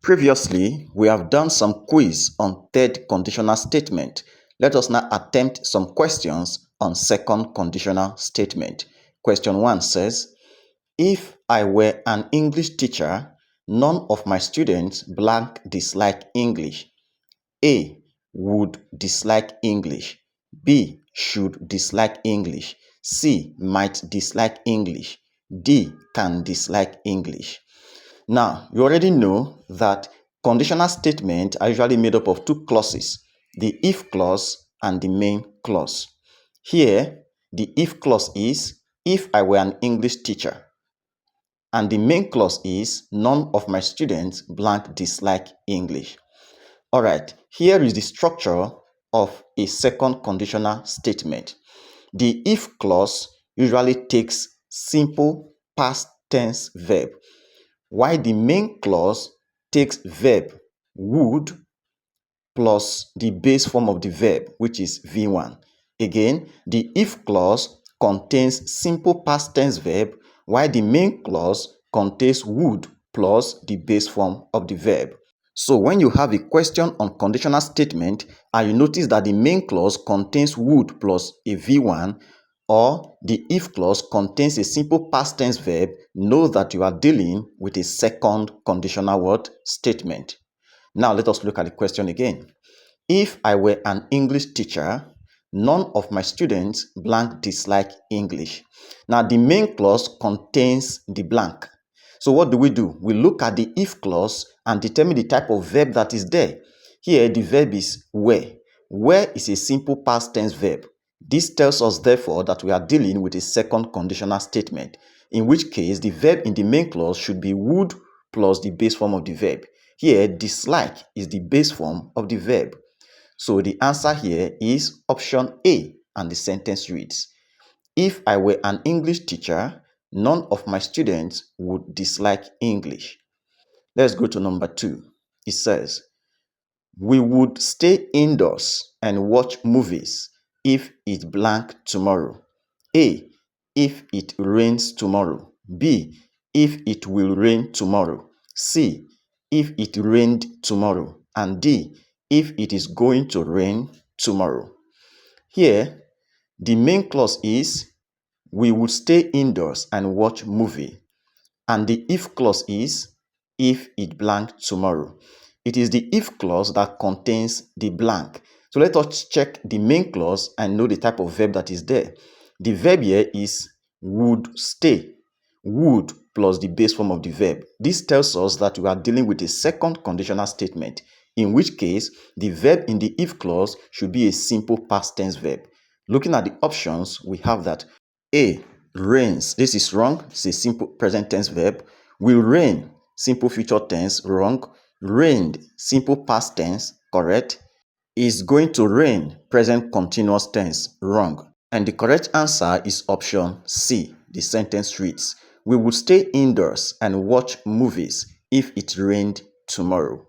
Previously, we have done some quiz on third conditional statement. Let us now attempt some questions on second conditional statement. Question 1 says, if I were an English teacher, none of my students blank dislike English. A. Would dislike English. B. Should dislike English. C. Might dislike English. D. Can dislike English. Now, you already know that conditional statements are usually made up of two clauses, the if clause and the main clause. Here, the if clause is, if I were an English teacher. And the main clause is, none of my students blank dislike English. All right, here is the structure of a second conditional statement. The if clause usually takes simple past tense verb, while the main clause takes verb would plus the base form of the verb, which is V1. Again, the if clause contains simple past tense verb, while the main clause contains would plus the base form of the verb. So when you have a question on conditional statement and you notice that the main clause contains would plus a V1, or the if clause contains a simple past tense verb, know that you are dealing with a second conditional word statement. Now let us look at the question again. If I were an English teacher, none of my students blank dislike English. Now the main clause contains the blank. So what do? We look at the if clause and determine the type of verb that is there. Here the verb is were. Were is a simple past tense verb. This tells us therefore that we are dealing with a second conditional statement, in which case the verb in the main clause should be would plus the base form of the verb. Here dislike is the base form of the verb. So the answer here is option A, and the sentence reads, if I were an English teacher, none of my students would dislike English. Let's go to number 2. It says, we would stay indoors and watch movies if it blank tomorrow. A. If it rains tomorrow. B. If it will rain tomorrow. C. If it rained tomorrow. And D. If it is going to rain tomorrow. Here, the main clause is, we would stay indoors and watch movie. And the if clause is, if it blank tomorrow. It is the if clause that contains the blank. So let us check the main clause and know the type of verb that is there. The verb here is would stay. Would plus the base form of the verb. This tells us that we are dealing with a second conditional statement, in which case the verb in the if clause should be a simple past tense verb. Looking at the options, we have that A. Rains. This is wrong. It's a simple present tense verb. Will rain. Simple future tense. Wrong. Rained. Simple past tense. Correct. Is going to rain. Present continuous tense. Wrong. And the correct answer is option C. The sentence reads, we would stay indoors and watch movies if it rained tomorrow.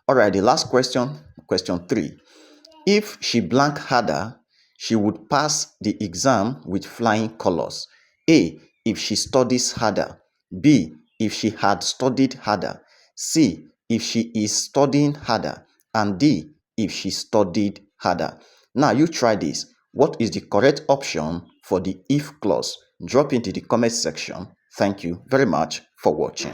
Alright, the last question, question 3. If she blank harder, she would pass the exam with flying colors. A. If she studies harder. B. If she had studied harder. C. If she is studying harder. And D. If she studied harder. Now you try this. What is the correct option for the if clause? Drop into the comment section. Thank you very much for watching.